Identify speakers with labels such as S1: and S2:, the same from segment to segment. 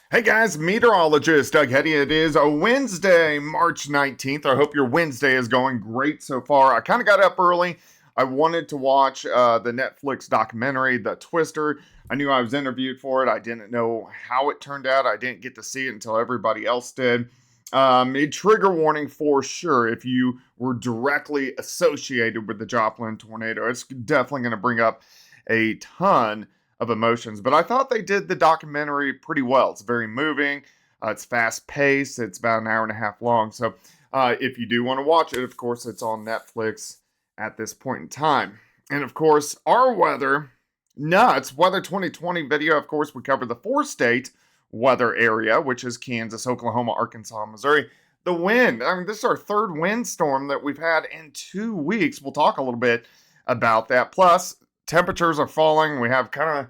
S1: Hey guys, meteorologist Doug Hetty. It is a Wednesday, March 19th. I hope your Wednesday is going great so far. I kind of got up early. I wanted to watch the Netflix documentary, The Twister. I knew I was interviewed for it. I didn't know how it turned out. I didn't get to see it until everybody else did. A trigger warning for sure if you were directly associated with the Joplin tornado. It's definitely going to bring up a ton of emotions. But I thought they did the documentary pretty well. It's very moving. It's fast paced. It's about an hour and a half long. So if you do want to watch it, of course, it's on Netflix at this point in time. And of course, our weather nuts weather 2020 video. Of course, we cover the four-state weather area, which is Kansas, Oklahoma, Arkansas, Missouri. The wind. I mean, this is our third windstorm that we've had in 2 weeks. We'll talk a little bit about that. Plus, temperatures are falling. We have kind of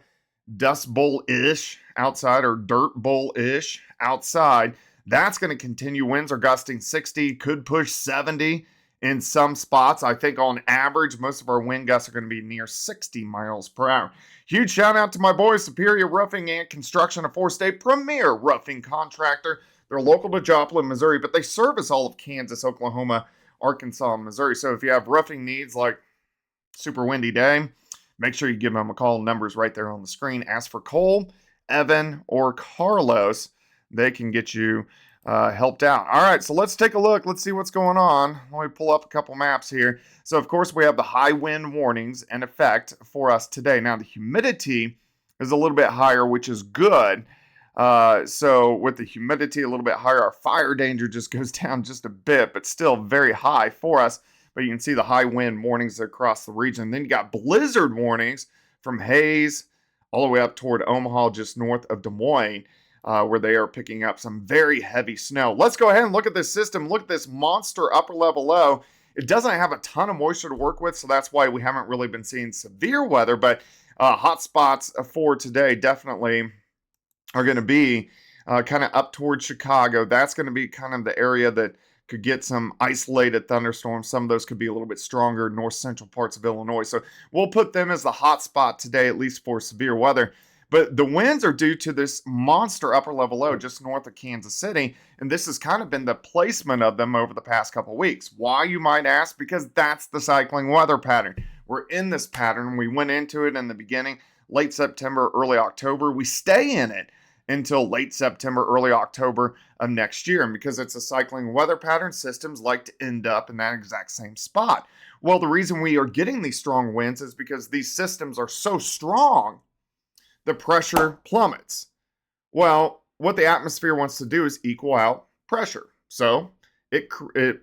S1: dust bowl-ish outside or dirt bowl-ish outside. That's going to continue. Winds are gusting 60, could push 70 in some spots. I think on average, most of our wind gusts are going to be near 60 miles per hour. Huge shout out to my boys, Superior Roofing and Construction, a four-state premier roofing contractor. They're local to Joplin, Missouri, but they service all of Kansas, Oklahoma, Arkansas, and Missouri. So if you have roofing needs like super windy day, make sure you give them a call. Numbers right there on the screen. Ask for Cole, Evan, or Carlos. They can get you helped out. All right, so let's take a look. Let's see what's going on. Let me pull up a couple maps here. So, of course, we have the high wind warnings in effect for us today. Now, the humidity is a little bit higher, which is good. So, with the humidity a little bit higher, our fire danger just goes down just a bit, but still very high for us. But you can see the high wind warnings across the region. Then you got blizzard warnings from Hayes all the way up toward Omaha, just north of Des Moines, where they are picking up some very heavy snow. Let's go ahead and look at this system. Look at this monster upper level low. It doesn't have a ton of moisture to work with, so that's why we haven't really been seeing severe weather. But hot spots for today definitely are going to be kind of up towards Chicago. That's going to be kind of the area that could get some isolated thunderstorms. Some of those could be a little bit stronger, north central parts of Illinois. So we'll put them as the hot spot today, at least for severe weather. But the winds are due to this monster upper level low just north of Kansas City. And this has kind of been the placement of them over the past couple of weeks. Why, you might ask? Because that's the cycling weather pattern. We're in this pattern. We went into it in the beginning, late September, early October. We stay in it until late September, early October of next year. And because it's a cycling weather pattern, systems like to end up in that exact same spot. Well, the reason we are getting these strong winds is because these systems are so strong, the pressure plummets. Well, what the atmosphere wants to do is equal out pressure. So it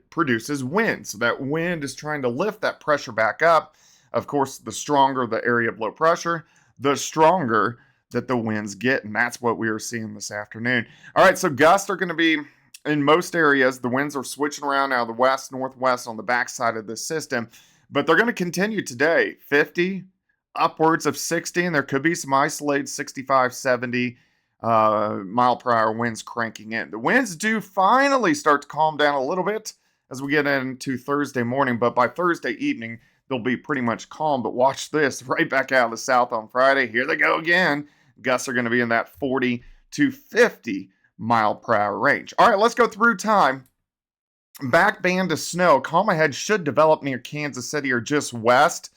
S1: produces wind. So that wind is trying to lift that pressure back up. Of course, the stronger the area of low pressure, the stronger that the winds get, and that's what we are seeing this afternoon. All right, so gusts are going to be in most areas. The winds are switching around now, the west, northwest on the backside of this system, but they're going to continue today. 50, upwards of 60, and there could be some isolated 65, 70 mile per hour winds cranking in. The winds do finally start to calm down a little bit as we get into Thursday morning, but by Thursday evening, they'll be pretty much calm. But watch this, right back out of the south on Friday. Here they go again. Gusts are going to be in that 40 to 50 mile per hour range. All right, let's go through time. Back band of snow. Calm ahead should develop near Kansas City or just west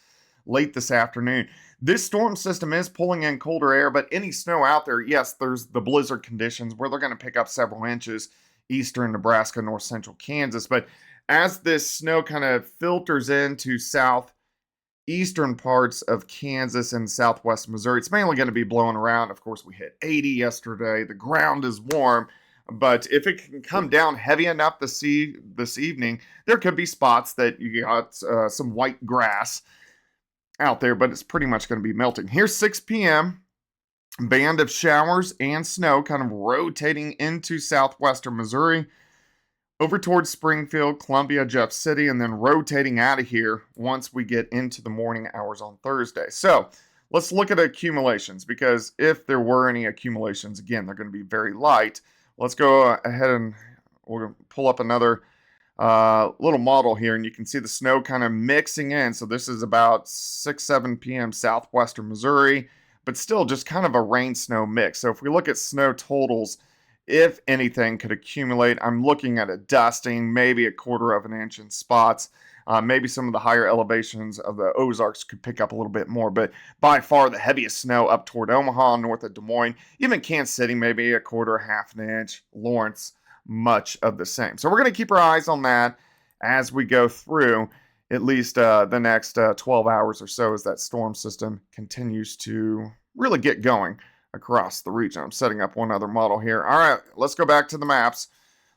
S1: late this afternoon. This storm system is pulling in colder air, but any snow out there, yes, there's the blizzard conditions where they're going to pick up several inches eastern Nebraska, north central Kansas. But as this snow kind of filters into southeastern parts of Kansas and southwest Missouri, it's mainly going to be blowing around. Of course, we hit 80 yesterday. The ground is warm, but if it can come down heavy enough this evening, there could be spots that you got some white grass out there, but it's pretty much going to be melting. Here's 6 p.m. Band of showers and snow kind of rotating into southwestern Missouri, over towards Springfield, Columbia, Jeff City, and then rotating out of here once we get into the morning hours on Thursday. So let's look at accumulations, because if there were any accumulations, again, they're going to be very light. Let's go ahead and we'll pull up another little model here, and you can see the snow kind of mixing in. So this is about 6, 7 p.m. southwestern Missouri, but still just kind of a rain-snow mix. So if we look at snow totals, if anything could accumulate, I'm looking at a dusting, maybe a 1/4 of an inch in spots. Maybe some of the higher elevations of the Ozarks could pick up a little bit more, but by far the heaviest snow up toward Omaha, north of Des Moines, even Kansas City, maybe a 1/4, half an inch. Lawrence, much of the same. So we're going to keep our eyes on that as we go through at least the next 12 hours or so as that storm system continues to really get going across the region. I'm setting up one other model here. All right, let's go back to the maps.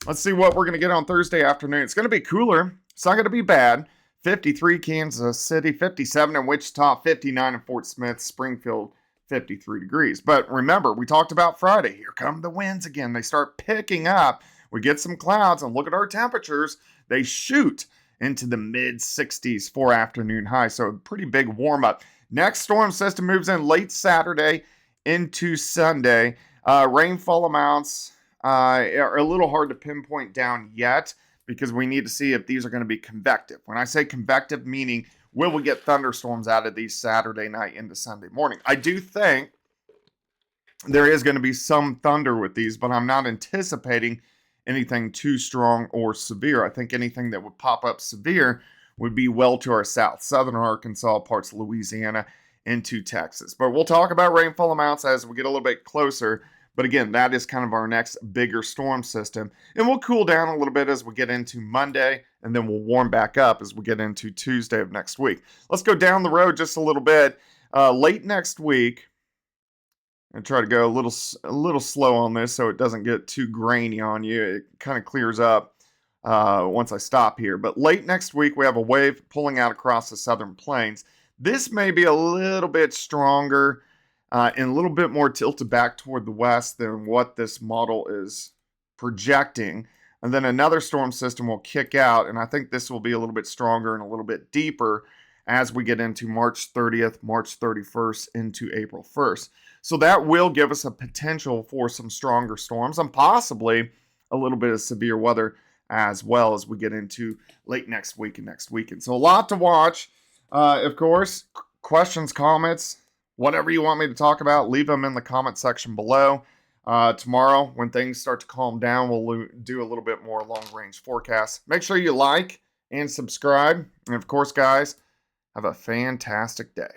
S1: Let's see what we're going to get on Thursday afternoon. It's going to be cooler. It's not going to be bad. 53 Kansas City, 57 in Wichita, 59 in Fort Smith, Springfield, 53 degrees. But remember, we talked about Friday. Here come the winds again. They start picking up. We get some clouds, and look at our temperatures. They shoot into the mid-60s for afternoon high. So a pretty big warm-up. Next storm system moves in late Saturday into Sunday. Rainfall amounts are a little hard to pinpoint down yet because we need to see if these are going to be convective. When I say convective, meaning will we get thunderstorms out of these Saturday night into Sunday morning? I do think there is going to be some thunder with these, but I'm not anticipating anything too strong or severe. I think anything that would pop up severe would be well to our south, southern Arkansas, parts of Louisiana, into Texas. But we'll talk about rainfall amounts as we get a little bit closer. But again, that is kind of our next bigger storm system. And we'll cool down a little bit as we get into Monday, and then we'll warm back up as we get into Tuesday of next week. Let's go down the road just a little bit. Late next week, and try to go a little slow on this so it doesn't get too grainy on you. It kind of clears up once I stop here. But late next week, we have a wave pulling out across the southern plains. This may be a little bit stronger and a little bit more tilted back toward the west than what this model is projecting. And then another storm system will kick out, and I think this will be a little bit stronger and a little bit deeper as we get into March 30th, March 31st, into April 1st. So that will give us a potential for some stronger storms and possibly a little bit of severe weather as well as we get into late next week and next weekend. So a lot to watch. Of course, questions, comments, whatever you want me to talk about, leave them in the comment section below. Tomorrow, when things start to calm down, we'll do a little bit more long-range forecast. Make sure you like and subscribe. And of course, guys, have a fantastic day.